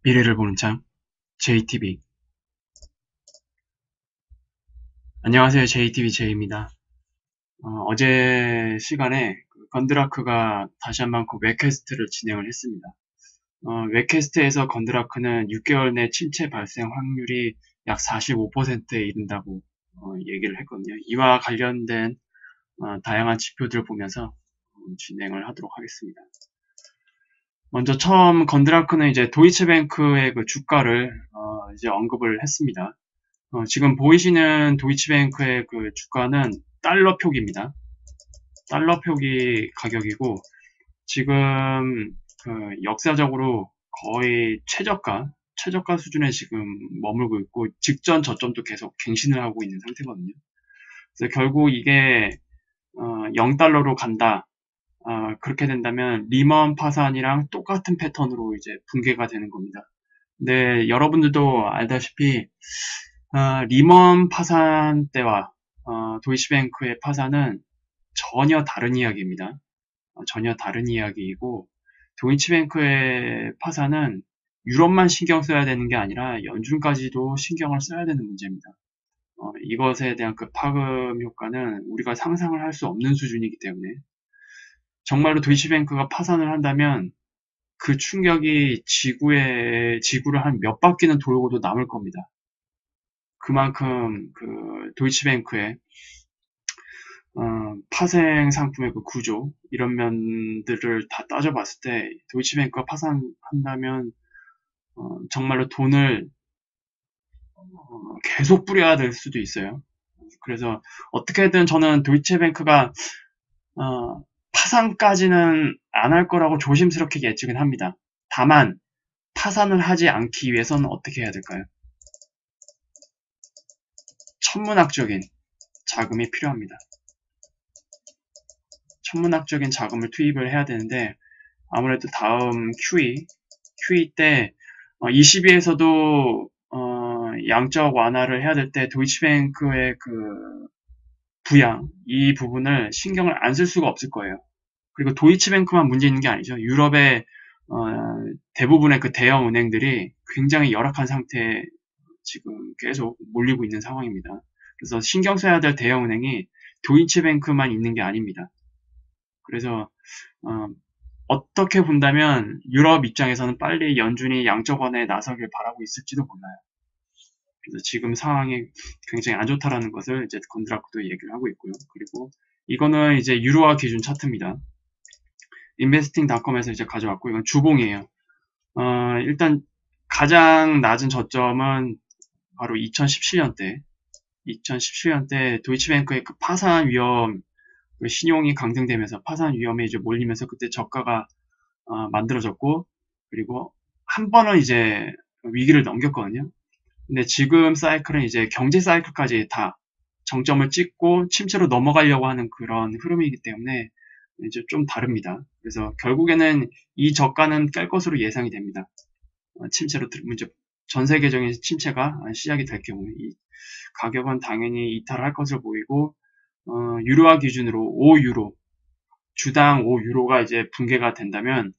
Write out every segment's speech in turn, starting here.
미래를 보는 창 JTB. 안녕하세요. JTB J입니다. 어제 시간에 건드라크가 다시 한번 그 웹캐스트를 진행을 했습니다. 웹캐스트에서 건드라크는 6개월 내 침체 발생 확률이 약 45%에 이른다고 얘기를 했거든요. 이와 관련된 다양한 지표들을 보면서 진행을 하도록 하겠습니다. 먼저 처음 건드라크는 이제 도이체뱅크의 그 주가를 이제 언급을 했습니다. 지금 보이시는 도이치뱅크의 그 주가는 달러 표기입니다. 달러 표기 가격이고, 지금 그 역사적으로 거의 최저가 수준에 지금 머물고 있고, 직전 저점도 계속 갱신을 하고 있는 상태거든요. 그래서 결국 이게 0달러로 간다. 그렇게 된다면 리먼 파산이랑 똑같은 패턴으로 이제 붕괴가 되는 겁니다. 근데 여러분들도 알다시피 리먼 파산 때와 도이치뱅크의 파산은 전혀 다른 이야기입니다. 전혀 다른 이야기이고, 도이치뱅크의 파산은 유럽만 신경 써야 되는 게 아니라 연준까지도 신경을 써야 되는 문제입니다. 이것에 대한 그 파급 효과는 우리가 상상을 할 수 없는 수준이기 때문에, 정말로 도이치뱅크가 파산을 한다면 그 충격이 지구를 한 몇 바퀴는 돌고도 남을 겁니다. 그만큼 그 도이치뱅크의 파생 상품의 그 구조, 이런 면들을 다 따져봤을 때 도이치뱅크가 파산한다면 정말로 돈을 계속 뿌려야 될 수도 있어요. 그래서 어떻게든 저는 도이치뱅크가 파산까지는 안 할 거라고 조심스럽게 예측은 합니다. 다만 파산을 하지 않기 위해서는 어떻게 해야 될까요? 천문학적인 자금이 필요합니다. 천문학적인 자금을 투입을 해야 되는데, 아무래도 다음 QE 때 22에서도 양적 완화를 해야 될 때 도이치뱅크의 그 부양, 이 부분을 신경을 안 쓸 수가 없을 거예요. 그리고 도이치뱅크만 문제 있는 게 아니죠. 유럽의 대부분의 그 대형 은행들이 굉장히 열악한 상태에 지금 계속 몰리고 있는 상황입니다. 그래서 신경 써야 될 대형 은행이 도이치뱅크만 있는 게 아닙니다. 그래서 어떻게 본다면 유럽 입장에서는 빨리 연준이 양적 완화에 나서길 바라고 있을지도 몰라요. 그래서 지금 상황이 굉장히 안 좋다라는 것을 이제 건드라크도 얘기를 하고 있고요. 그리고 이거는 이제 유로화 기준 차트입니다. investing.com에서 이제 가져왔고, 이건 주봉이에요. 일단 가장 낮은 저점은 바로 2017년 때 도이치뱅크의 그 파산 위험, 그 신용이 강등되면서 파산 위험에 이제 몰리면서 그때 저가가 만들어졌고, 그리고 한 번은 이제 위기를 넘겼거든요. 근데 지금 사이클은 이제 경제 사이클까지 다 정점을 찍고 침체로 넘어가려고 하는 그런 흐름이기 때문에 이제 좀 다릅니다. 그래서 결국에는 이 저가는 깰 것으로 예상이 됩니다. 침체로 이제 전 세계적인 침체가 시작이 될 경우 이 가격은 당연히 이탈할 것으로 보이고, 유로화 기준으로 5유로, 주당 5유로가 이제 붕괴가 된다면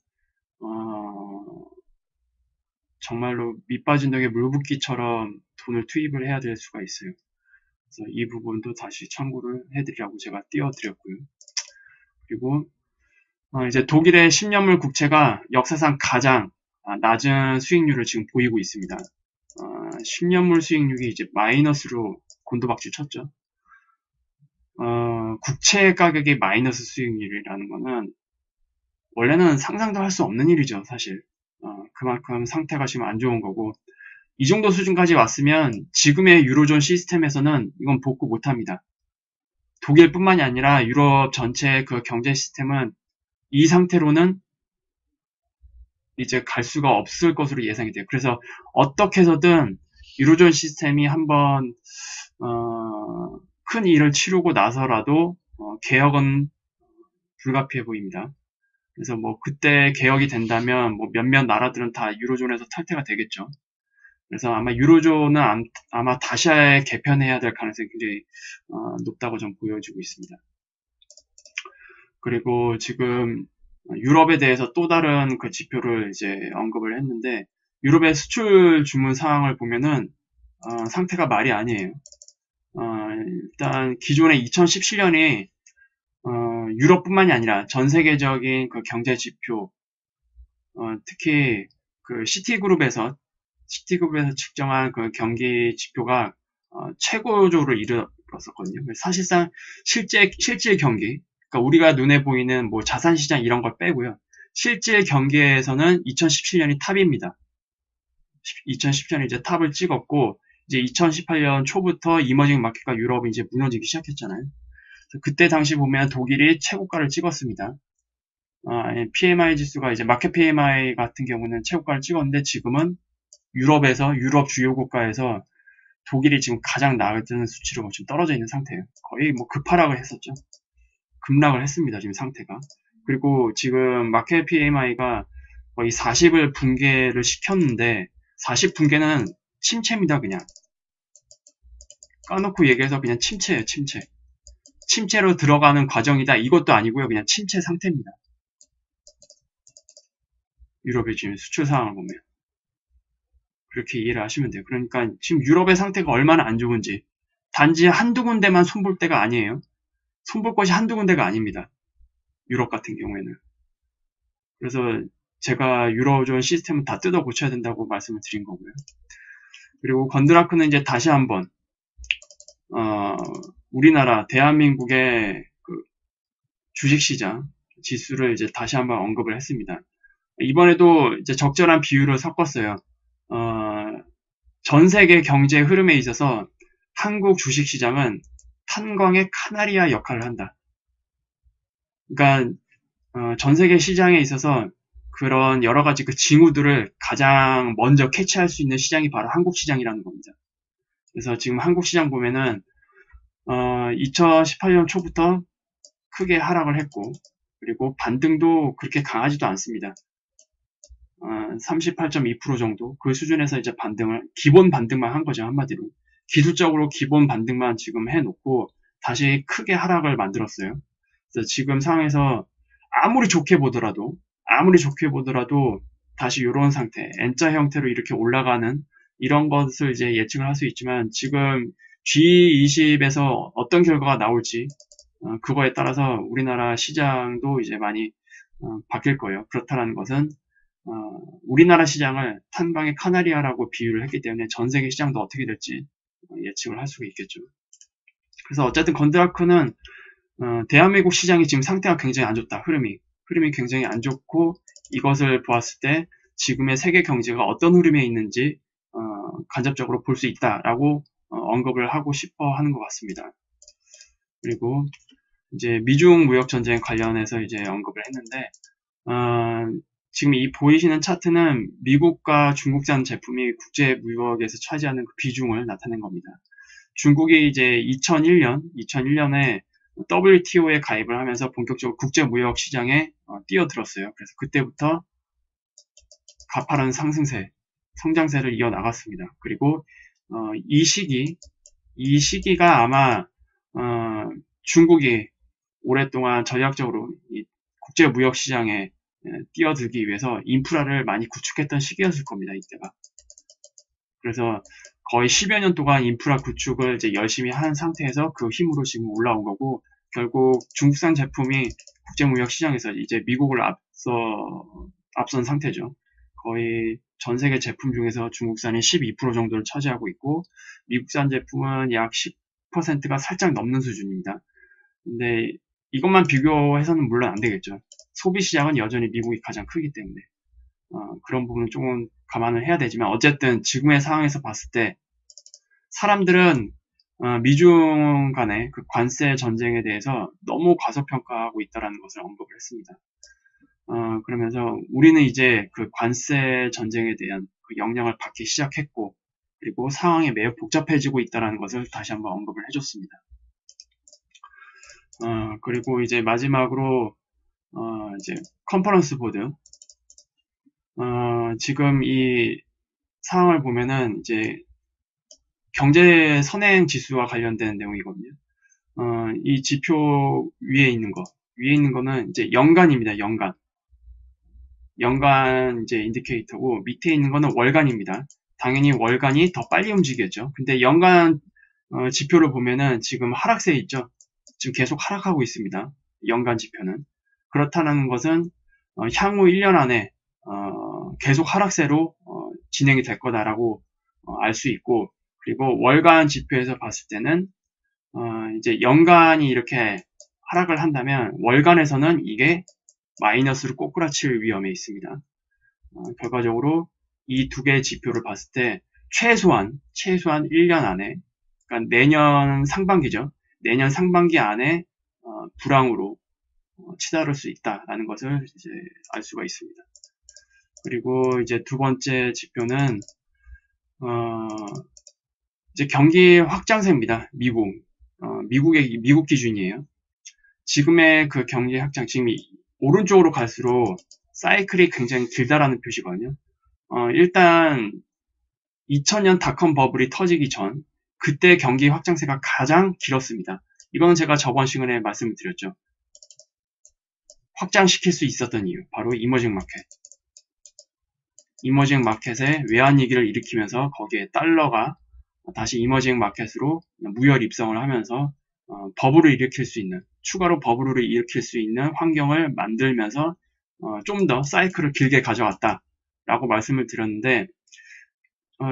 정말로 밑빠진 덕에 물붓기처럼 돈을 투입을 해야 될 수가 있어요. 그래서 이 부분도 다시 참고를 해드리라고 제가 띄워드렸고요. 그리고 이제 독일의 10년물 국채가 역사상 가장 낮은 수익률을 지금 보이고 있습니다. 10년물 수익률이 이제 마이너스로 곤두박질 쳤죠. 국채 가격이 마이너스 수익률이라는 거는 원래는 상상도 할 수 없는 일이죠, 사실. 그만큼 상태가 지금 안 좋은 거고, 이 정도 수준까지 왔으면 지금의 유로존 시스템에서는 이건 복구 못합니다. 독일뿐만이 아니라 유럽 전체 그 경제 시스템은 이 상태로는 이제 갈 수가 없을 것으로 예상이 돼요. 그래서 어떻게 해서든 유로존 시스템이 한번 큰 일을 치르고 나서라도 개혁은 불가피해 보입니다. 그래서 뭐 그때 개혁이 된다면 뭐 몇몇 나라들은 다 유로존에서 탈퇴가 되겠죠. 그래서 아마 유로존은 아마 다시 개편해야 될 가능성이 굉장히 높다고 좀 보여지고 있습니다. 그리고 지금 유럽에 대해서 또 다른 그 지표를 이제 언급을 했는데, 유럽의 수출 주문 상황을 보면은 상태가 말이 아니에요. 일단 기존의 2017년이 유럽뿐만이 아니라 전 세계적인 그 경제 지표, 특히 그 시티그룹에서 측정한 그 경기 지표가 최고조로 이르렀었거든요. 사실상 실질 경기, 그러니까 우리가 눈에 보이는 뭐 자산시장 이런 걸 빼고요. 실질 경기에서는 2017년이 탑입니다. 2017년에 이제 탑을 찍었고, 이제 2018년 초부터 이머징 마켓과 유럽이 이제 무너지기 시작했잖아요. 그때 당시 보면 독일이 최고가를 찍었습니다. PMI 지수가 이제 마켓 PMI 같은 경우는 최고가를 찍었는데 지금은 유럽 주요 국가에서 독일이 지금 가장 낮은 수치로 지금 떨어져 있는 상태예요. 거의 뭐 급하락을 했었죠. 급락을 했습니다. 지금 상태가. 그리고 지금 마켓 PMI가 거의 40을 붕괴를 시켰는데 40 붕괴는 침체입니다. 그냥 까놓고 얘기해서 그냥 침체예요. 침체로 들어가는 과정이다. 이것도 아니고요. 그냥 침체 상태입니다. 유럽의 지금 수출 상황을 보면 그렇게 이해를 하시면 돼요. 그러니까 지금 유럽의 상태가 얼마나 안 좋은지 단지 한두 군데만 손볼 때가 아니에요. 손볼 것이 한두 군데가 아닙니다. 유럽 같은 경우에는. 그래서 제가 유로존 시스템은 다 뜯어 고쳐야 된다고 말씀을 드린 거고요. 그리고 건드라크는 이제 다시 한번 우리나라 대한민국의 그 주식시장 지수를 이제 다시 한번 언급을 했습니다. 이번에도 이제 적절한 비율을 섞었어요. 전 세계 경제 흐름에 있어서 한국 주식시장은 탄광의 카나리아 역할을 한다. 그러니까 전 세계 시장에 있어서 그런 여러 가지 그 징후들을 가장 먼저 캐치할 수 있는 시장이 바로 한국 시장이라는 겁니다. 그래서 지금 한국 시장 보면은 2018년 초부터 크게 하락을 했고 그리고 반등도 그렇게 강하지도 않습니다. 38.2% 정도 그 수준에서 이제 기본 반등만 한 거죠. 한마디로 기술적으로 기본 반등만 지금 해놓고 다시 크게 하락을 만들었어요. 그래서 지금 상황에서 아무리 좋게 보더라도 다시 이런 상태 N자 형태로 이렇게 올라가는 이런 것을 이제 예측을 할 수 있지만 지금 G20에서 어떤 결과가 나올지 그거에 따라서 우리나라 시장도 이제 많이 바뀔 거예요. 그렇다는 것은 우리나라 시장을 탄광의 카나리아라고 비유를 했기 때문에 전 세계 시장도 어떻게 될지 예측을 할 수가 있겠죠. 그래서 어쨌든 건드라크는 대한민국 시장이 지금 상태가 굉장히 안 좋다. 흐름이 굉장히 안 좋고 이것을 보았을 때 지금의 세계 경제가 어떤 흐름에 있는지 간접적으로 볼 수 있다라고 언급을 하고 싶어 하는 것 같습니다. 그리고 이제 미중 무역 전쟁 관련해서 이제 언급을 했는데 지금 이 보이시는 차트는 미국과 중국산 제품이 국제 무역에서 차지하는 그 비중을 나타낸 겁니다. 중국이 이제 2001년에 WTO에 가입을 하면서 본격적으로 국제 무역 시장에 뛰어들었어요. 그래서 그때부터 가파른 성장세를 이어나갔습니다. 그리고 이 시기가 아마 중국이 오랫동안 전략적으로 이 국제 무역 시장에 뛰어들기 위해서 인프라를 많이 구축했던 시기였을 겁니다. 이때가. 그래서 거의 10여 년 동안 인프라 구축을 이제 열심히 한 상태에서 그 힘으로 지금 올라온 거고 결국 중국산 제품이 국제무역 시장에서 이제 미국을 앞선 상태죠. 거의 전 세계 제품 중에서 중국산이 12% 정도를 차지하고 있고 미국산 제품은 약 10%가 살짝 넘는 수준입니다. 근데 이것만 비교해서는 물론 안 되겠죠. 소비 시장은 여전히 미국이 가장 크기 때문에 그런 부분은 조금 감안을 해야 되지만 어쨌든 지금의 상황에서 봤을 때 사람들은 미중 간의 그 관세 전쟁에 대해서 너무 과소평가하고 있다는 것을 언급을 했습니다. 그러면서 우리는 이제 그 관세 전쟁에 대한 그 영향을 받기 시작했고 그리고 상황이 매우 복잡해지고 있다는 것을 다시 한번 언급을 해줬습니다. 그리고 이제 마지막으로 이제 컨퍼런스 보드 지금 이 상황을 보면은 이제 경제 선행 지수와 관련된 내용이거든요. 이 지표 위에 있는 거는 이제 연간입니다. 연간. 연간 이제 인디케이터고 밑에 있는 거는 월간입니다. 당연히 월간이 더 빨리 움직였죠. 근데 연간 지표를 보면은 지금 하락세에 있죠. 지금 계속 하락하고 있습니다. 연간 지표는. 그렇다는 것은 향후 1년 안에 계속 하락세로 진행이 될 거다라고 알 수 있고, 그리고 월간 지표에서 봤을 때는 이제 연간이 이렇게 하락을 한다면 월간에서는 이게 마이너스로 꼬꾸라칠 위험에 있습니다. 결과적으로 이 두 개의 지표를 봤을 때 최소한 1년 안에, 그러니까 내년 상반기죠. 내년 상반기 안에 불황으로 치달을 수 있다라는 것을 이제 알 수가 있습니다. 그리고 이제 두 번째 지표는 이제 경기 확장세입니다. 미국 기준이에요. 지금의 그 경기 확장, 지금 오른쪽으로 갈수록 사이클이 굉장히 길다라는 표시거든요. 일단 2000년 닷컴 버블이 터지기 전 그때 경기 확장세가 가장 길었습니다. 이거는 제가 저번 시간에 말씀을 드렸죠. 확장시킬 수 있었던 이유, 바로 이머징 마켓. 이머징 마켓에 외환위기를 일으키면서 거기에 달러가 다시 이머징 마켓으로 무혈 입성을 하면서 버블을 일으킬 수 있는, 추가로 버블을 일으킬 수 있는 환경을 만들면서 좀 더 사이클을 길게 가져왔다라고 말씀을 드렸는데,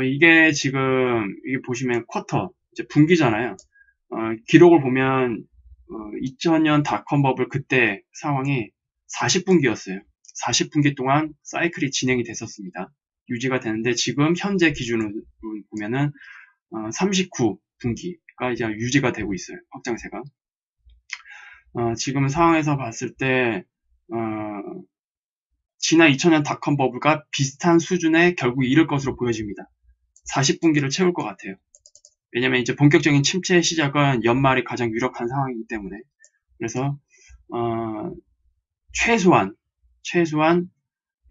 이게 지금 이게 보시면 쿼터, 이제 분기잖아요. 기록을 보면 2000년 닷컴 버블 그때 상황이 40분기였어요. 40분기 동안 사이클이 진행이 됐었습니다. 유지가 되는데 지금 현재 기준으로 보면은 39분기가 이제 유지가 되고 있어요. 확장세가. 지금 상황에서 봤을 때 지난 2000년 닷컴 버블과 비슷한 수준에 결국 이를 것으로 보여집니다. 40분기를 채울 것 같아요. 왜냐면 이제 본격적인 침체의 시작은 연말이 가장 유력한 상황이기 때문에. 그래서 최소한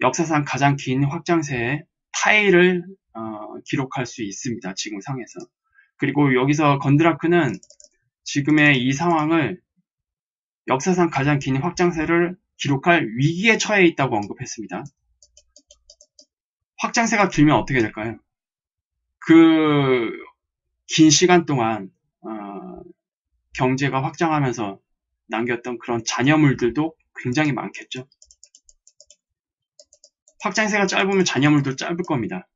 역사상 가장 긴 확장세의 타일을 기록할 수 있습니다. 지금 상에서. 그리고 여기서 건드라크는 지금의 이 상황을 역사상 가장 긴 확장세를 기록할 위기에 처해 있다고 언급했습니다. 확장세가 길면 어떻게 될까요? 그 긴 시간 동안 경제가 확장하면서 남겼던 그런 잔여물들도 굉장히 많겠죠. 확장세가 짧으면 잔여물도 짧을 겁니다.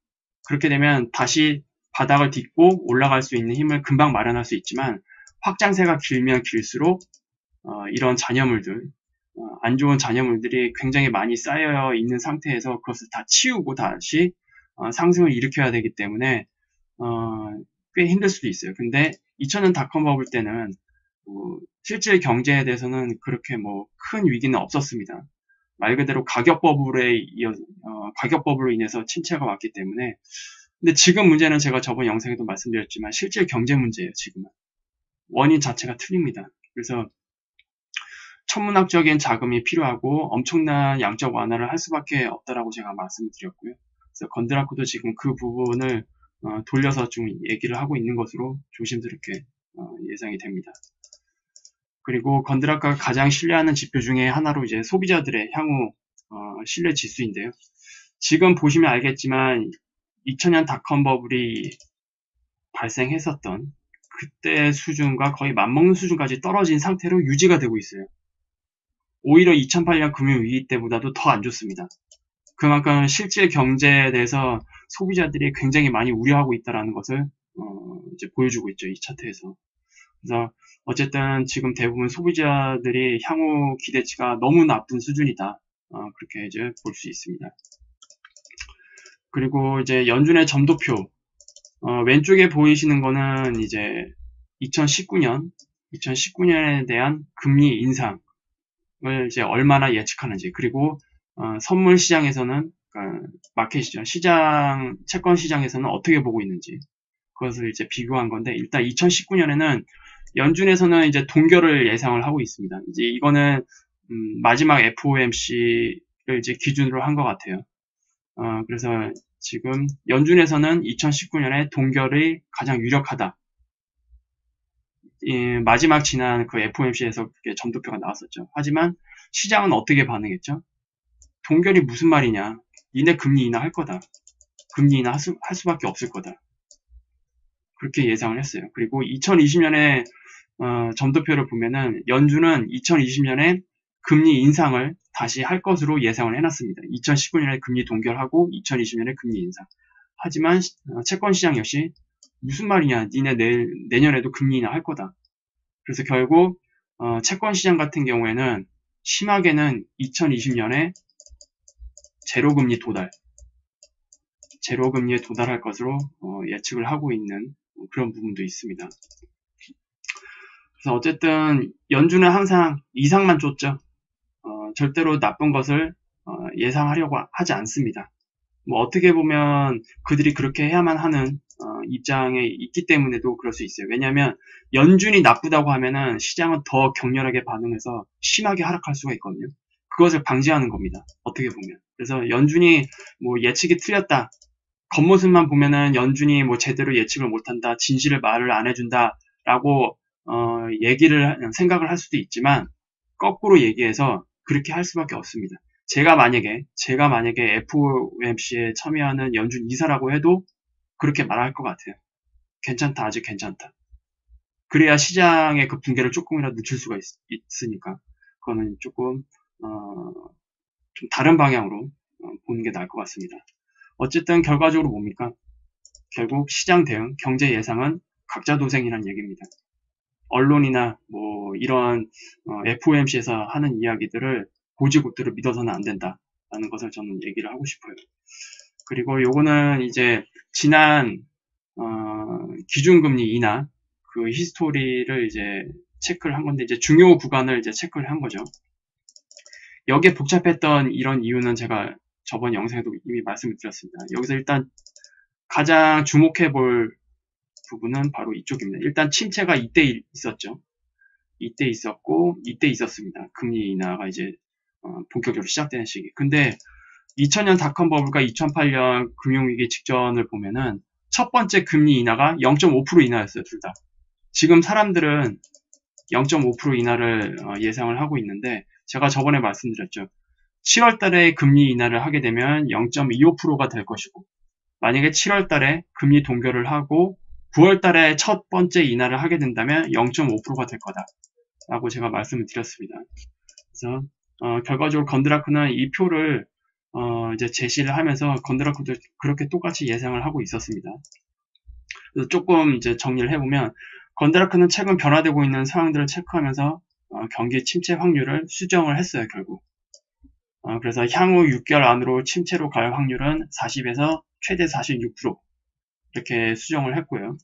그렇게 되면 다시 바닥을 딛고 올라갈 수 있는 힘을 금방 마련할 수 있지만, 확장세가 길면 길수록 이런 잔여물들, 안 좋은 잔여물들이 굉장히 많이 쌓여 있는 상태에서 그것을 다 치우고 다시 상승을 일으켜야 되기 때문에 꽤 힘들 수도 있어요. 근데 2000년 닷컴 버블 때는 실제 경제에 대해서는 그렇게 큰 위기는 없었습니다. 말 그대로 가격 버블로 인해서 침체가 왔기 때문에. 근데 지금 문제는 제가 저번 영상에도 말씀드렸지만 실제 경제 문제예요. 지금은 원인 자체가 틀립니다. 그래서 천문학적인 자금이 필요하고 엄청난 양적 완화를 할 수밖에 없다라고 제가 말씀을 드렸고요. 그래서 건드라크도 지금 그 부분을 돌려서 좀 얘기를 하고 있는 것으로 조심스럽게 예상이 됩니다. 그리고 건드라크가 가장 신뢰하는 지표 중에 하나로 이제 소비자들의 향후 신뢰 지수인데요. 지금 보시면 알겠지만 2000년 닷컴 버블이 발생했었던 그때 수준과 거의 맞먹는 수준까지 떨어진 상태로 유지가 되고 있어요. 오히려 2008년 금융위기 때보다도 더 안 좋습니다. 그만큼 실제 경제에 대해서 소비자들이 굉장히 많이 우려하고 있다는 것을 이제 보여주고 있죠. 이 차트에서. 그래서 어쨌든 지금 대부분 소비자들이 향후 기대치가 너무 나쁜 수준이다. 그렇게 이제 볼 수 있습니다. 그리고 이제 연준의 점도표, 왼쪽에 보이시는 거는 이제 2019년에 대한 금리 인상을 이제 얼마나 예측하는지, 그리고 선물 시장에서는, 그러니까 마켓이죠. 채권 시장에서는 어떻게 보고 있는지, 그것을 이제 비교한 건데, 일단 2019년에는 연준에서는 이제 동결을 예상을 하고 있습니다. 이제 이거는 마지막 FOMC를 이제 기준으로 한 것 같아요. 그래서 지금 연준에서는 2019년에 동결이 가장 유력하다. 마지막 지난 그 FOMC에서 그게 점도표가 나왔었죠. 하지만 시장은 어떻게 반응했죠? 동결이 무슨 말이냐. 니네 금리 인하 할 거다. 금리 인하 할 수밖에 없을 거다. 그렇게 예상을 했어요. 그리고 2020년에 점도표를 보면은 연준은 2020년에 금리 인상을 다시 할 것으로 예상을 해놨습니다. 2019년에 금리 동결하고 2020년에 금리 인상. 하지만 채권 시장 역시 무슨 말이냐. 니네 내년에도 금리 인하 할 거다. 그래서 결국 채권 시장 같은 경우에는 심하게는 2020년에 제로금리에 도달할 것으로 예측을 하고 있는 그런 부분도 있습니다. 그래서 어쨌든 연준은 항상 이상만 쫓죠. 절대로 나쁜 것을 예상하려고 하지 않습니다. 뭐 어떻게 보면 그들이 그렇게 해야만 하는 입장에 있기 때문에도 그럴 수 있어요. 왜냐하면 연준이 나쁘다고 하면은 시장은 더 격렬하게 반응해서 심하게 하락할 수가 있거든요. 그것을 방지하는 겁니다. 어떻게 보면. 그래서 연준이 뭐 예측이 틀렸다. 겉모습만 보면은 연준이 뭐 제대로 예측을 못한다. 진실을 말을 안 해준다라고 생각을 할 수도 있지만 거꾸로 얘기해서 그렇게 할 수밖에 없습니다. 제가 만약에 FOMC에 참여하는 연준 이사라고 해도 그렇게 말할 것 같아요. 괜찮다, 아직 괜찮다. 그래야 시장의 그 붕괴를 조금이라도 늦출 수가 있으니까 그거는 조금 좀 다른 방향으로 보는 게 나을 것 같습니다. 어쨌든 결과적으로 뭡니까? 결국 시장 대응, 경제 예상은 각자 도생이라는 얘기입니다. 언론이나 뭐 이런 FOMC에서 하는 이야기들을 고지고대로 믿어서는 안 된다라는 것을 저는 얘기를 하고 싶어요. 그리고 요거는 이제 지난 기준금리 인하 그 히스토리를 이제 체크를 한 건데 이제 중요 구간을 이제 체크를 한 거죠. 여기에 복잡했던 이런 이유는 제가 저번 영상에도 이미 말씀을 드렸습니다. 여기서 일단 가장 주목해 볼 부분은 바로 이쪽입니다. 일단 침체가 이때 있었죠. 이때 있었고 이때 있었습니다. 금리 인하가 이제 본격적으로 시작되는 시기. 근데 2000년 닷컴 버블과 2008년 금융위기 직전을 보면은 첫 번째 금리 인하가 0.5% 인하였어요. 둘 다. 지금 사람들은 0.5% 인하를 예상을 하고 있는데 제가 저번에 말씀드렸죠. 7월 달에 금리 인하를 하게 되면 0.25%가 될 것이고 만약에 7월 달에 금리 동결을 하고 9월 달에 첫 번째 인하를 하게 된다면 0.5%가 될 거다 라고 제가 말씀을 드렸습니다. 그래서 결과적으로 건드라크는 이 표를 이제 제시를 하면서 건드라크도 그렇게 똑같이 예상을 하고 있었습니다. 그래서 조금 이제 정리를 해보면 건드라크는 최근 변화되고 있는 상황들을 체크하면서 경기 침체 확률을 수정을 했어요. 결국. 그래서 향후 6개월 안으로 침체로 갈 확률은 40에서 최대 46% 이렇게 수정을 했고요.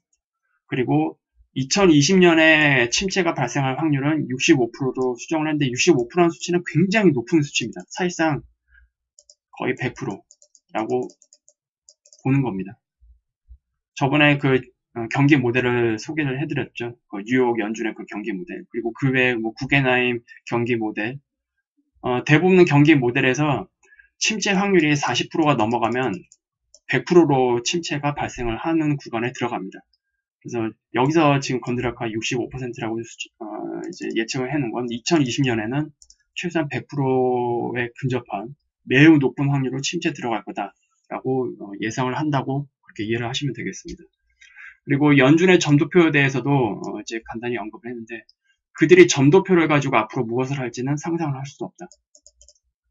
그리고 2020년에 침체가 발생할 확률은 65%도 수정을 했는데 65%라는 수치는 굉장히 높은 수치입니다. 사실상 거의 100%라고 보는 겁니다. 저번에 그 경기 모델을 소개를 해드렸죠. 그 뉴욕 연준의 그 경기 모델 그리고 그 외에 뭐 구겐하임 경기 모델 대부분 경기 모델에서 침체 확률이 40%가 넘어가면 100%로 침체가 발생을 하는 구간에 들어갑니다. 그래서 여기서 지금 건드라크가 65%라고 이제 예측을 해놓은 건 2020년에는 최소한 100%에 근접한 매우 높은 확률로 침체 들어갈 거다라고 예상을 한다고 그렇게 이해를 하시면 되겠습니다. 그리고 연준의 점도표에 대해서도 이제 간단히 언급을 했는데 그들이 점도표를 가지고 앞으로 무엇을 할지는 상상을 할 수도 없다.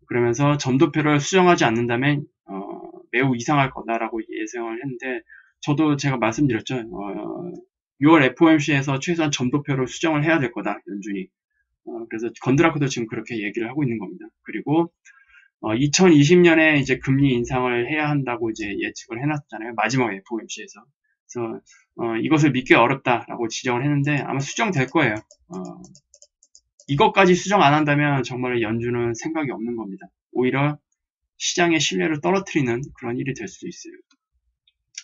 그러면서 점도표를 수정하지 않는다면 매우 이상할 거다라고 예상을 했는데 저도 제가 말씀드렸죠. 6월 FOMC에서 최소한 점도표를 수정을 해야 될 거다. 연준이. 그래서 건드라크도 지금 그렇게 얘기를 하고 있는 겁니다. 그리고 2020년에 이제 금리 인상을 해야 한다고 이제 예측을 해놨잖아요. 마지막 FOMC에서. 그래서 이것을 믿기 어렵다라고 지적을 했는데 아마 수정될 거예요. 이것까지 수정 안 한다면 정말 연준은 생각이 없는 겁니다. 오히려 시장의 신뢰를 떨어뜨리는 그런 일이 될 수도 있어요.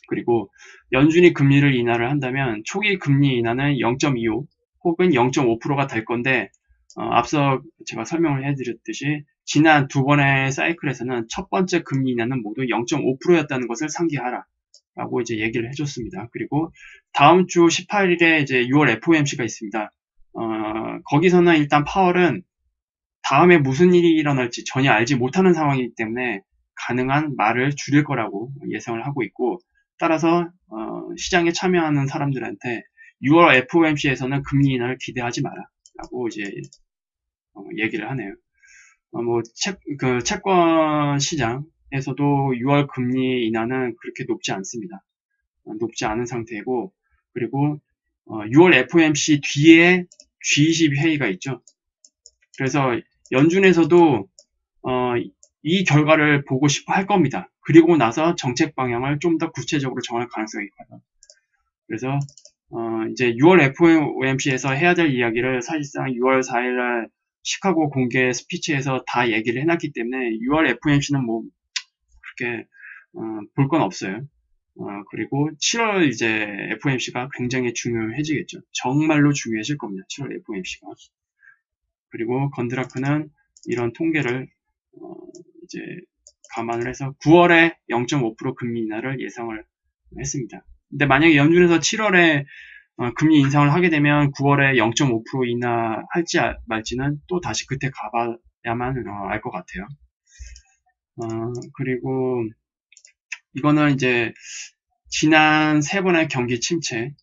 그리고 연준이 금리를 인하를 한다면 초기 금리 인하는 0.25 혹은 0.5%가 될 건데 앞서 제가 설명을 해드렸듯이 지난 두 번의 사이클에서는 첫 번째 금리 인하는 모두 0.5%였다는 것을 상기하라 라고 이제 얘기를 해줬습니다. 그리고 다음 주 18일에 이제 6월 FOMC가 있습니다. 거기서는 일단 파월은 다음에 무슨 일이 일어날지 전혀 알지 못하는 상황이기 때문에 가능한 말을 줄일 거라고 예상을 하고 있고, 따라서 시장에 참여하는 사람들한테 6월 FOMC에서는 금리 인하를 기대하지 마라 라고 이제 얘기를 하네요. 뭐 채권 시장에서도 6월 금리 인하는 그렇게 높지 않습니다. 높지 않은 상태이고, 그리고 6월 FOMC 뒤에 G20 회의가 있죠. 그래서 연준에서도 이 결과를 보고 싶어 할 겁니다. 그리고 나서 정책 방향을 좀 더 구체적으로 정할 가능성이 있거든요. 그래서 이제 6월 FOMC에서 해야 될 이야기를 사실상 6월 4일날 시카고 공개 스피치에서 다 얘기를 해놨기 때문에 6월 FOMC는 뭐 그렇게 볼 건 없어요. 그리고 7월 이제 FOMC가 굉장히 중요해지겠죠. 정말로 중요해질 겁니다. 7월 FOMC가. 그리고 건드라크는 이런 통계를 이제 감안을 해서 9월에 0.5% 금리 인하를 예상을 했습니다. 근데 만약에 연준에서 7월에 금리 인상을 하게 되면 9월에 0.5% 인하할지 말지는 또 다시 그때 가봐야만 알 것 같아요. 그리고 이거는 이제 지난 3번의 경기 침체에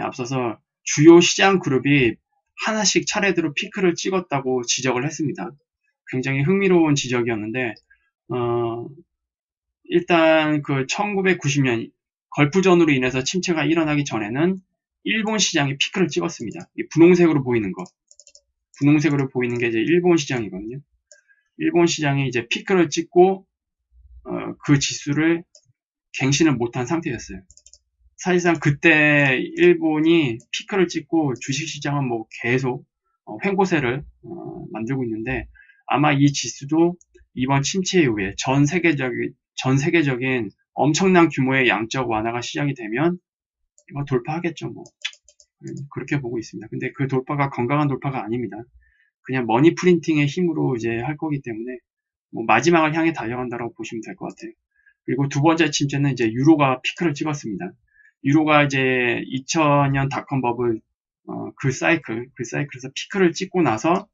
앞서서 주요 시장 그룹이 하나씩 차례대로 피크를 찍었다고 지적을 했습니다. 굉장히 흥미로운 지적이었는데 일단 그 1990년 걸프전으로 인해서 침체가 일어나기 전에는 일본 시장이 피크를 찍었습니다. 분홍색으로 보이는 거. 분홍색으로 보이는 게 이제 일본 시장이거든요. 일본 시장이 이제 피크를 찍고 그 지수를 갱신을 못한 상태였어요. 사실상 그때 일본이 피크를 찍고 주식시장은 뭐 계속 횡보세를 만들고 있는데, 아마 이 지수도 이번 침체 이후에 전 세계적인 엄청난 규모의 양적 완화가 시작이 되면 이거 돌파하겠죠. 뭐 그렇게 보고 있습니다. 근데 그 돌파가 건강한 돌파가 아닙니다. 그냥 머니 프린팅의 힘으로 이제 할 거기 때문에 뭐 마지막을 향해 달려간다고 보시면 될 것 같아요. 그리고 두 번째 침체는 이제 유로가 피크를 찍었습니다. 유로가 이제 2000년 닷컴 버블 그 사이클에서 피크를 찍고 나서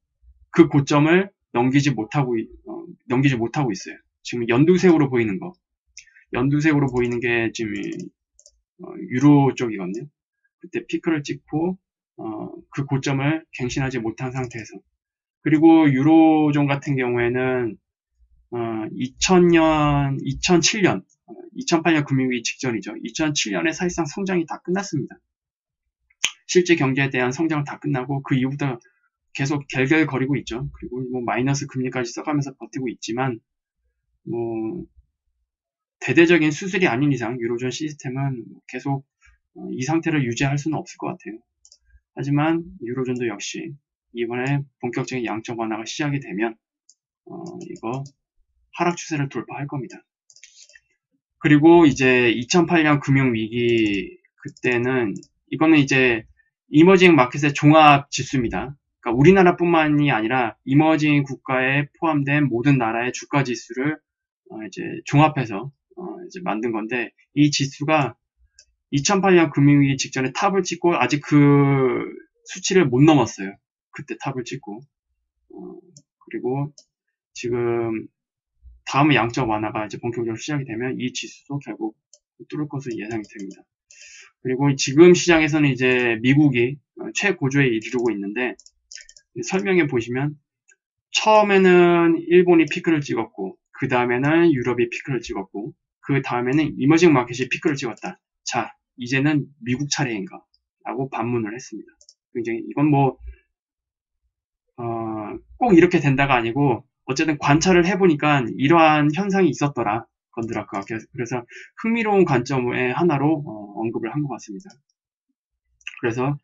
그 고점을 넘기지 못하고 있어요. 지금 연두색으로 보이는 거, 연두색으로 보이는 게 지금 유로 쪽이거든요. 그때 피크를 찍고 그 고점을 갱신하지 못한 상태에서, 그리고 유로존 같은 경우에는 2007년, 2008년 금융위기 직전이죠. 2007년에 사실상 성장이 다 끝났습니다. 실제 경제에 대한 성장은 다 끝나고 그 이후부터 계속 결결거리고 있죠. 그리고 뭐 마이너스 금리까지 써가면서 버티고 있지만 뭐 대대적인 수술이 아닌 이상 유로존 시스템은 계속 이 상태를 유지할 수는 없을 것 같아요. 하지만 유로존도 역시 이번에 본격적인 양적 완화가 시작이 되면 이거 하락 추세를 돌파할 겁니다. 그리고 이제 2008년 금융위기 그때는 이거는 이제 이머징 마켓의 종합 지수입니다. 그러니까 우리나라뿐만이 아니라 이머징 국가에 포함된 모든 나라의 주가 지수를 이제 종합해서 이제 만든 건데, 이 지수가 2008년 금융위기 직전에 탑을 찍고 아직 그 수치를 못 넘었어요. 그때 탑을 찍고 그리고 지금 다음 양적 완화가 이제 본격적으로 시작이 되면 이 지수도 결국 뚫을 것으로 예상이 됩니다. 그리고 지금 시장에서는 이제 미국이 최고조에 이르고 있는데, 설명해 보시면 처음에는 일본이 피크를 찍었고 그 다음에는 유럽이 피크를 찍었고 그 다음에는 이머징 마켓이 피크를 찍었다. 자, 이제는 미국 차례인가? 라고 반문을 했습니다. 굉장히 이건 뭐 꼭 이렇게 된다가 아니고 어쨌든 관찰을 해보니까 이러한 현상이 있었더라, 건드라크가. 그래서 흥미로운 관점의 하나로 언급을 한 것 같습니다. 그래서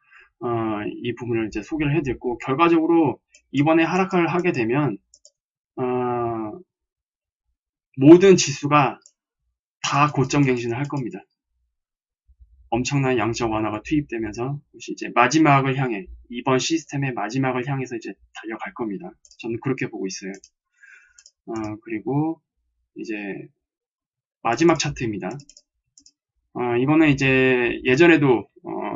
이 부분을 이제 소개를 해드렸고, 결과적으로 이번에 하락을 하게 되면 모든 지수가 다 고점 갱신을 할 겁니다. 엄청난 양적 완화가 투입되면서 이제 마지막을 향해, 이번 시스템의 마지막을 향해서 이제 달려갈 겁니다. 저는 그렇게 보고 있어요. 그리고 이제 마지막 차트입니다. 이거는 이제 예전에도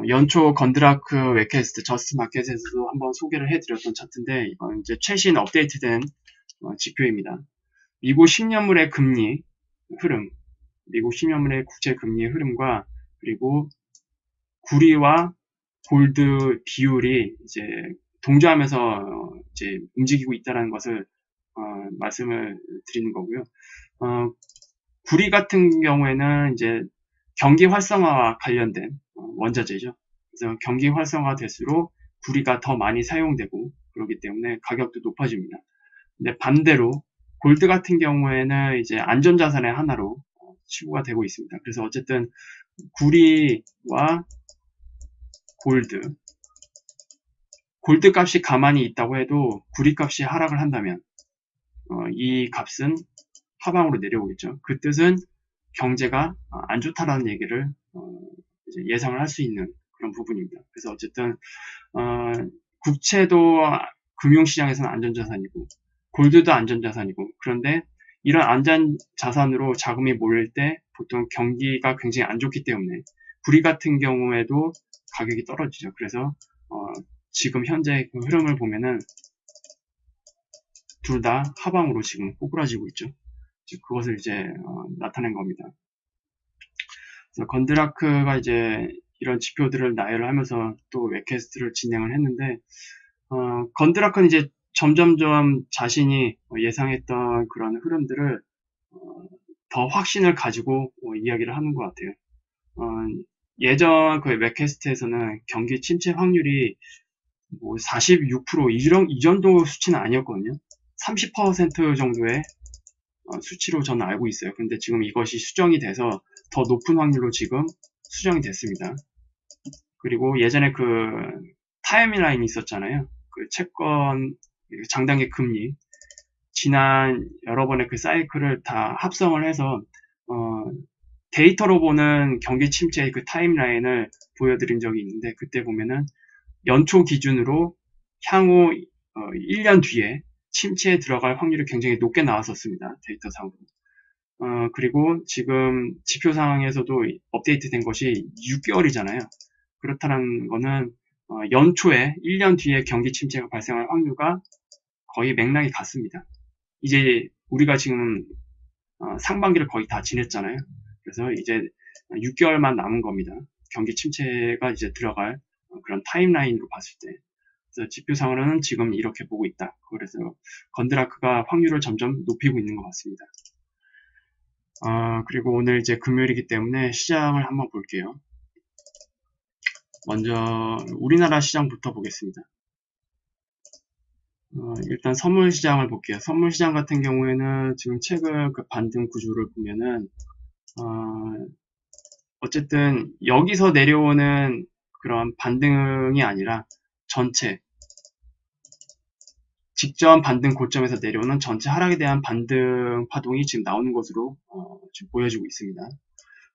연초 건드라크 웹캐스트 저스트 마켓에서도 한번 소개를 해드렸던 차트인데 이건 이제 최신 업데이트된 지표입니다. 미국 10년물의 금리 흐름, 미국 10년물의 국채 금리 흐름과 그리고 구리와 골드 비율이 이제 동조하면서 이제 움직이고 있다는 것을 말씀을 드리는 거고요. 구리 같은 경우에는 이제 경기 활성화와 관련된 원자재죠. 그래서 경기 활성화 될수록 구리가 더 많이 사용되고 그렇기 때문에 가격도 높아집니다. 근데 반대로 골드 같은 경우에는 이제 안전자산의 하나로 치부가 되고 있습니다. 그래서 어쨌든 구리와 골드 값이 가만히 있다고 해도 구리 값이 하락을 한다면 이 값은 하방으로 내려오겠죠. 그 뜻은 경제가 안 좋다라는 얘기를 이제 예상을 할 수 있는 그런 부분입니다. 그래서 어쨌든 국채도 금융시장에서는 안전자산이고 골드도 안전자산이고 그런데 이런 안전자산으로 자금이 몰릴 때 보통 경기가 굉장히 안 좋기 때문에 구리 같은 경우에도 가격이 떨어지죠. 그래서 지금 현재 그 흐름을 보면은 둘 다 하방으로 지금 꼬꾸라지고 있죠. 그것을 이제 나타낸 겁니다. 그래서 건드라크가 이제 이런 지표들을 나열을 하면서 또 웹캐스트를 진행을 했는데 건드라크는 이제 점점점 자신이 예상했던 그런 흐름들을 더 확신을 가지고 이야기를 하는 것 같아요. 예전 그 웹캐스트에서는 경기 침체 확률이 뭐 46% 이 정도 수치는 아니었거든요. 30% 정도의 수치로 저는 알고 있어요. 근데 지금 이것이 수정이 돼서 더 높은 확률로 지금 수정이 됐습니다. 그리고 예전에 그 타임라인이 있었잖아요. 그 채권 장단기 금리 지난 여러 번의 그 사이클을 다 합성을 해서 데이터로 보는 경기 침체의 그 타임라인을 보여드린 적이 있는데 그때 보면은 연초 기준으로 향후 1년 뒤에 침체에 들어갈 확률이 굉장히 높게 나왔었습니다. 데이터상으로. 그리고 지금 지표 상황에서도 업데이트 된 것이 6개월이잖아요. 그렇다는 거는 연초에 1년 뒤에 경기 침체가 발생할 확률과 거의 맥락이 같습니다. 이제 우리가 지금 상반기를 거의 다 지냈잖아요. 그래서 이제 6개월만 남은 겁니다. 경기 침체가 이제 들어갈 그런 타임라인으로 봤을 때. 그래서 지표상으로는 지금 이렇게 보고 있다. 그래서 건드라크가 확률을 점점 높이고 있는 것 같습니다. 그리고 오늘 이제 금요일이기 때문에 시장을 한번 볼게요. 먼저 우리나라 시장부터 보겠습니다. 일단 선물 시장을 볼게요. 선물 시장 같은 경우에는 지금 최근 그 반등 구조를 보면은 어쨌든 여기서 내려오는 그런 반등이 아니라 전체 직전 반등 고점에서 내려오는 전체 하락에 대한 반등 파동이 지금 나오는 것으로 지금 보여지고 있습니다.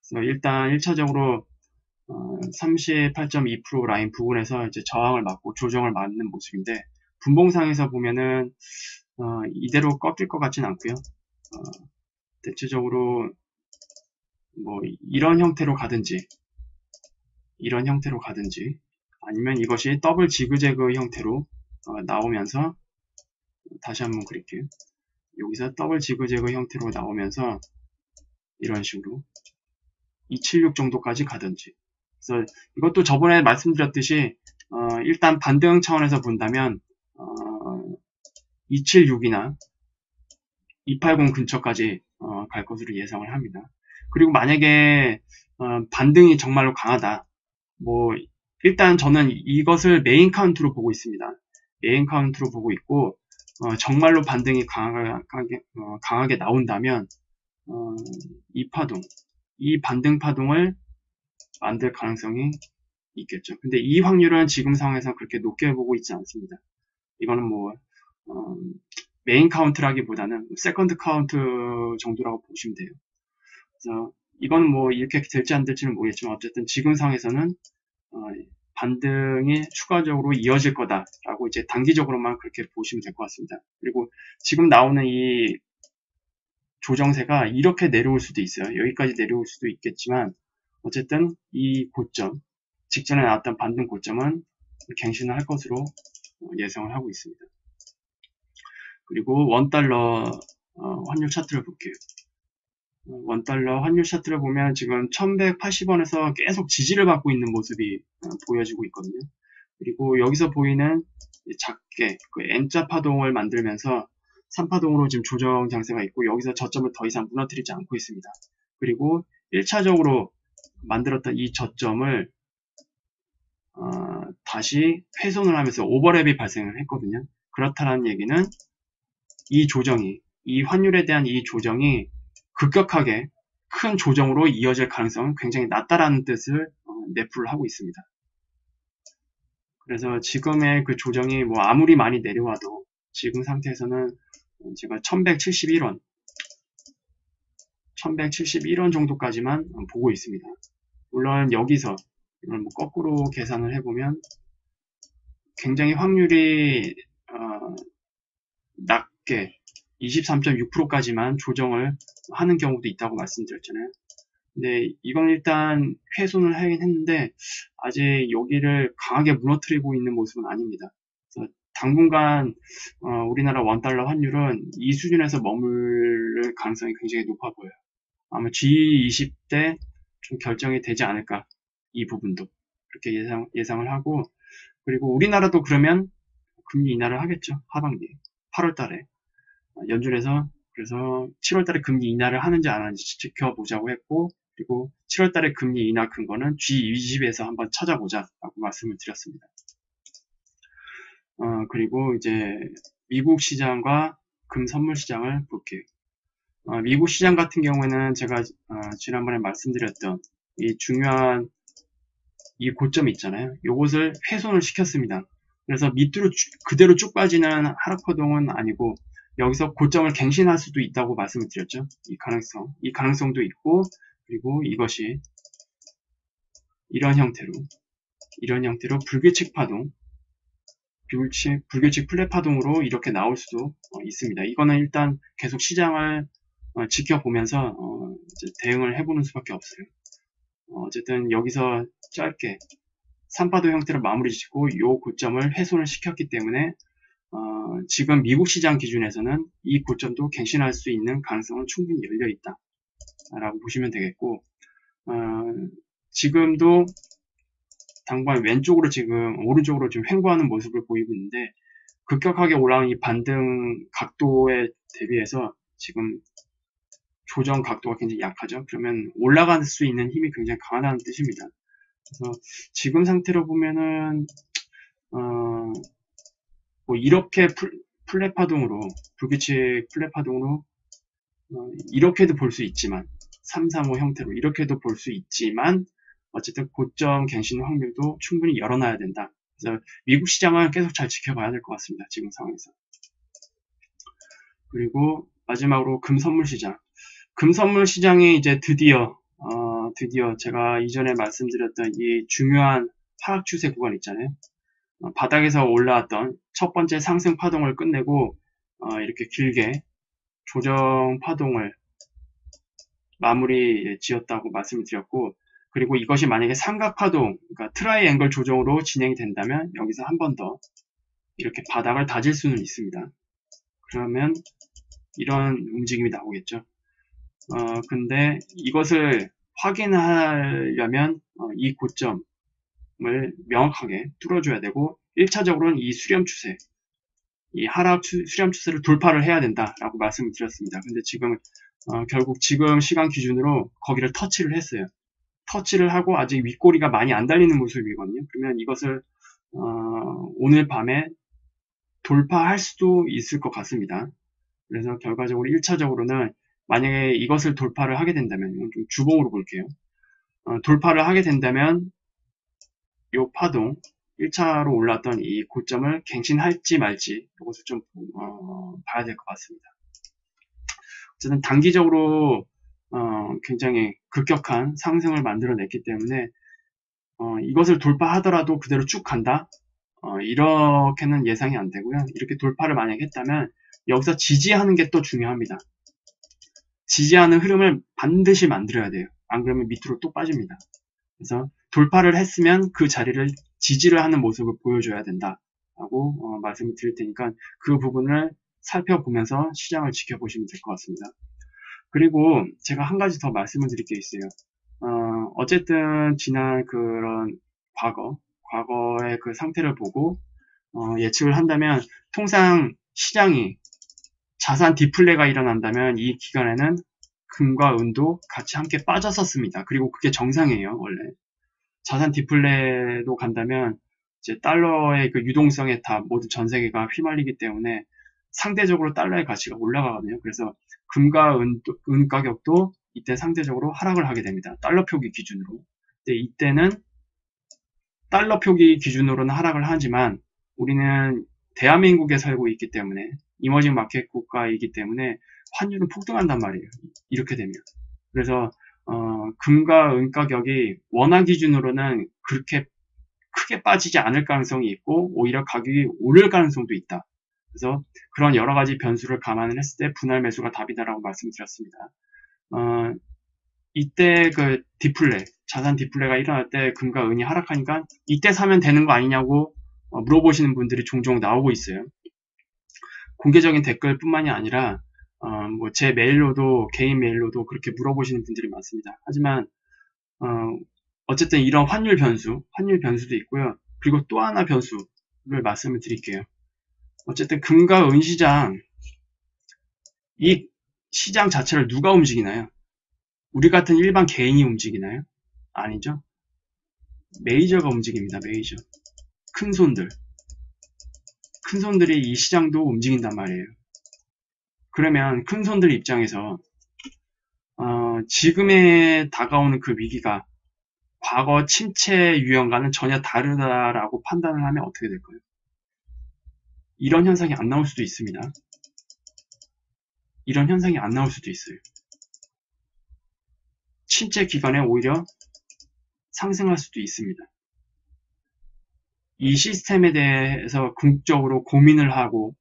그래서 일단 1차적으로 38.2% 라인 부분에서 이제 저항을 맞고 조정을 맞는 모습인데 분봉상에서 보면은 이대로 꺾일 것 같진 않고요. 대체적으로 뭐 이런 형태로 가든지 아니면 이것이 더블 지그재그 형태로 나오면서 다시 한번 그릴게요. 여기서 더블 지그재그 형태로 나오면서 이런 식으로 276 정도까지 가든지. 그래서 이것도 저번에 말씀드렸듯이 일단 반등 차원에서 본다면 276이나 280 근처까지 갈 것으로 예상을 합니다. 그리고 만약에 반등이 정말로 강하다. 뭐 일단 저는 이것을 메인 카운트로 보고 있습니다. 메인 카운트로 보고 있고 정말로 반등이 강하게 나온다면 이 반등 파동을 만들 가능성이 있겠죠. 근데 이 확률은 지금 상황에서 그렇게 높게 보고 있지 않습니다. 이거는 뭐 메인 카운트라기보다는 세컨드 카운트 정도라고 보시면 돼요. 그래서 이건 뭐 이렇게 될지 안 될지는 모르겠지만 어쨌든 지금 상황에서는 반등이 추가적으로 이어질 거다라고 이제 단기적으로만 그렇게 보시면 될 것 같습니다. 그리고 지금 나오는 이 조정세가 이렇게 내려올 수도 있어요. 여기까지 내려올 수도 있겠지만 어쨌든 이 고점 직전에 나왔던 반등 고점은 갱신을 할 것으로 예상을 하고 있습니다. 그리고 원달러 환율 차트를 볼게요. 원달러 환율 차트를 보면 지금 1180원에서 계속 지지를 받고 있는 모습이 보여지고 있거든요. 그리고 여기서 보이는 작게 그 N자 파동을 만들면서 3파동으로 지금 조정 장세가 있고, 여기서 저점을 더 이상 무너뜨리지 않고 있습니다. 그리고 1차적으로 만들었던 이 저점을 다시 훼손을 하면서 오버랩이 발생을 했거든요. 그렇다는 얘기는 이 환율에 대한 이 조정이 급격하게 큰 조정으로 이어질 가능성은 굉장히 낮다라는 뜻을 내포를 하고 있습니다. 그래서 지금의 그 조정이 뭐 아무리 많이 내려와도 지금 상태에서는 제가 1171원 정도까지만 보고 있습니다. 물론 여기서 이걸 뭐 거꾸로 계산을 해보면 굉장히 확률이 낮게 23.6%까지만 조정을 하는 경우도 있다고 말씀드렸잖아요. 근데 이건 일단 훼손을 하긴 했는데 아직 여기를 강하게 무너뜨리고 있는 모습은 아닙니다. 그래서 당분간 우리나라 원달러 환율은 이 수준에서 머물 가능성이 굉장히 높아 보여요. 아마 G20 때 좀 결정이 되지 않을까, 이 부분도 그렇게 예상을 하고, 그리고 우리나라도 그러면 금리 인하를 하겠죠. 하반기 8월 달에 연준에서. 그래서 7월 달에 금리 인하를 하는지 안 하는지 지켜보자고 했고, 그리고 7월 달에 금리 인하 근거는 G20에서 한번 찾아보자 라고 말씀을 드렸습니다. 그리고 이제 미국 시장과 금 선물 시장을 볼게요. 미국 시장 같은 경우에는 제가 지난번에 말씀드렸던 이 중요한 이 고점 있잖아요. 요것을 훼손을 시켰습니다. 그래서 밑으로 그대로 쭉 빠지는 하락포동은 아니고 여기서 고점을 갱신할 수도 있다고 말씀을 드렸죠. 이 가능성도 있고, 그리고 이것이 이런 형태로 불규칙 파동, 불규칙 플랫 파동으로 이렇게 나올 수도 있습니다. 이거는 일단 계속 시장을 지켜보면서 이제 대응을 해보는 수밖에 없어요. 어쨌든 여기서 짧게 3파도 형태로 마무리 짓고 이 고점을 훼손을 시켰기 때문에 지금 미국 시장 기준에서는 이 고점도 갱신할 수 있는 가능성은 충분히 열려있다 라고 보시면 되겠고, 지금도 당분 왼쪽으로 지금 오른쪽으로 좀 횡보하는 모습을 보이고 있는데, 급격하게 올라온 이 반등 각도에 대비해서 지금 조정 각도가 굉장히 약하죠. 그러면 올라갈 수 있는 힘이 굉장히 강하다는 뜻입니다. 그래서 지금 상태로 보면은 뭐 이렇게 플랫 파동으로, 불규칙 플랫 파동으로 이렇게도 볼 수 있지만, 335 형태로 이렇게도 볼 수 있지만, 어쨌든 고점 갱신 확률도 충분히 열어놔야 된다. 그래서 미국 시장을 계속 잘 지켜봐야 될 것 같습니다. 지금 상황에서. 그리고 마지막으로 금 선물 시장. 금 선물 시장이 이제 드디어 제가 이전에 말씀드렸던 이 중요한 하락 추세 구간 있잖아요. 바닥에서 올라왔던 첫 번째 상승 파동을 끝내고 이렇게 길게 조정 파동을 마무리 지었다고 말씀을 드렸고, 그리고 이것이 만약에 삼각 파동, 그러니까 트라이앵글 조정으로 진행이 된다면 여기서 한 번 더 이렇게 바닥을 다질 수는 있습니다. 그러면 이런 움직임이 나오겠죠. 근데 이것을 확인하려면 이 고점을 명확하게 뚫어줘야 되고, 1차적으로는 이 수렴 추세, 이 하락 수렴 추세를 돌파를 해야 된다라고 말씀을 드렸습니다. 근데 지금 결국 지금 시간 기준으로 거기를 터치를 했어요. 터치를 하고 아직 윗꼬리가 많이 안 달리는 모습이거든요. 그러면 이것을 오늘 밤에 돌파할 수도 있을 것 같습니다. 그래서 결과적으로 1차적으로는 만약에 이것을 돌파를 하게 된다면, 좀 주봉으로 볼게요. 돌파를 하게 된다면 이 파동, 1차로 올랐던 이 고점을 갱신할지 말지 이것을 좀 봐야 될 것 같습니다. 어쨌든 단기적으로 굉장히 급격한 상승을 만들어냈기 때문에 이것을 돌파하더라도 그대로 쭉 간다? 이렇게는 예상이 안 되고요. 이렇게 돌파를 만약에 했다면 여기서 지지하는 게 또 중요합니다. 지지하는 흐름을 반드시 만들어야 돼요. 안 그러면 밑으로 또 빠집니다. 그래서 돌파를 했으면 그 자리를 지지를 하는 모습을 보여줘야 된다라고 말씀을 드릴 테니까 그 부분을 살펴보면서 시장을 지켜보시면 될 것 같습니다. 그리고 제가 한 가지 더 말씀을 드릴 게 있어요. 어쨌든 지난 그런 과거의 그 상태를 보고 예측을 한다면 통상 시장이 자산 디플레가 일어난다면 이 기간에는 금과 은도 같이 함께 빠졌었습니다. 그리고 그게 정상이에요, 원래. 자산 디플레도 간다면 이제 달러의 그 유동성에 다 모두 전 세계가 휘말리기 때문에 상대적으로 달러의 가치가 올라가거든요. 그래서 금과 은 가격도 이때 상대적으로 하락을 하게 됩니다. 달러 표기 기준으로. 근데 이때는 달러 표기 기준으로는 하락을 하지만 우리는 대한민국에 살고 있기 때문에 이머징 마켓 국가이기 때문에 환율은 폭등한단 말이에요. 이렇게 되면. 그래서 금과 은 가격이 원화 기준으로는 그렇게 크게 빠지지 않을 가능성이 있고 오히려 가격이 오를 가능성도 있다. 그래서 그런 여러 가지 변수를 감안을 했을 때 분할 매수가 답이다라고 말씀드렸습니다. 이때 그 디플레, 자산 디플레가 일어날 때 금과 은이 하락하니까 이때 사면 되는 거 아니냐고 물어보시는 분들이 종종 나오고 있어요. 공개적인 댓글뿐만이 아니라 뭐 제 메일로도 개인 메일로도 그렇게 물어보시는 분들이 많습니다. 하지만 어쨌든 이런 환율 변수도 있고요. 그리고 또 하나 변수를 말씀을 드릴게요. 어쨌든 금과 은 시장, 이 시장 자체를 누가 움직이나요? 우리 같은 일반 개인이 움직이나요? 아니죠. 메이저가 움직입니다. 메이저. 큰 손들이 이 시장도 움직인단 말이에요. 그러면 큰 손들 입장에서 지금에 다가오는 그 위기가 과거 침체 유형과는 전혀 다르다라고 판단을 하면 어떻게 될까요? 이런 현상이 안 나올 수도 있습니다. 이런 현상이 안 나올 수도 있어요. 침체 기간에 오히려 상승할 수도 있습니다. 이 시스템에 대해서 궁극적으로 고민을 하고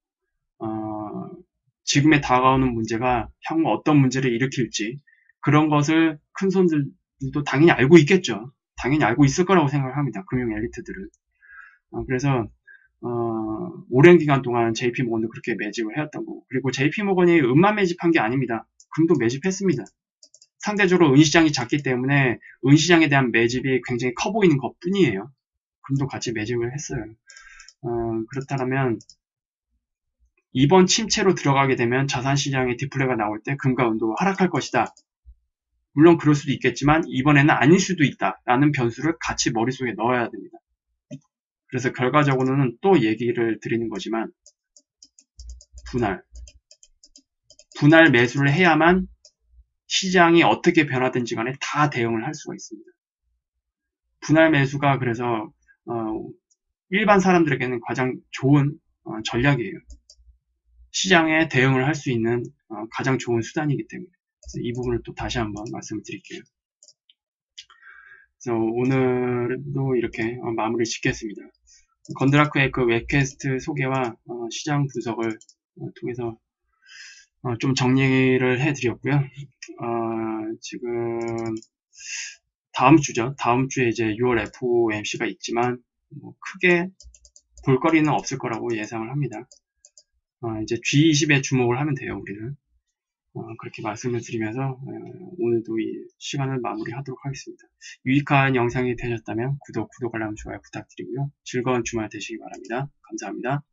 지금에 다가오는 문제가 향후 어떤 문제를 일으킬지 그런 것을 큰 손들도 당연히 알고 있겠죠. 당연히 알고 있을 거라고 생각을 합니다. 금융 엘리트들은. 그래서 오랜 기간 동안 JP모건도 그렇게 매집을 해왔던 거고 그리고 JP모건이 은만 매집한 게 아닙니다. 금도 매집했습니다. 상대적으로 은시장이 작기 때문에 은시장에 대한 매집이 굉장히 커 보이는 것 뿐이에요. 금도 같이 매집을 했어요. 그렇다면 이번 침체로 들어가게 되면 자산시장에 디플레가 나올 때 금과 은도 하락할 것이다. 물론 그럴 수도 있겠지만 이번에는 아닐 수도 있다라는 변수를 같이 머릿속에 넣어야 됩니다. 그래서 결과적으로는 또 얘기를 드리는 거지만 분할 매수를 해야만 시장이 어떻게 변화든지 간에 다 대응을 할 수가 있습니다. 분할 매수가 그래서 일반 사람들에게는 가장 좋은 전략이에요. 시장에 대응을 할 수 있는 가장 좋은 수단이기 때문에 그래서 이 부분을 또 다시 한번 말씀을 드릴게요. 그래서 오늘도 이렇게 마무리 짓겠습니다. 건드라크의 그 웹캐스트 소개와 시장 분석을 통해서 좀 정리를 해드렸고요. 지금 다음 주죠. 다음 주에 이제 6월 FOMC가 있지만 뭐 크게 볼거리는 없을 거라고 예상을 합니다. 이제 G20에 주목을 하면 돼요, 우리는. 그렇게 말씀을 드리면서 오늘도 이 시간을 마무리하도록 하겠습니다. 유익한 영상이 되셨다면 구독, 알람, 좋아요 부탁드리고요. 즐거운 주말 되시기 바랍니다. 감사합니다.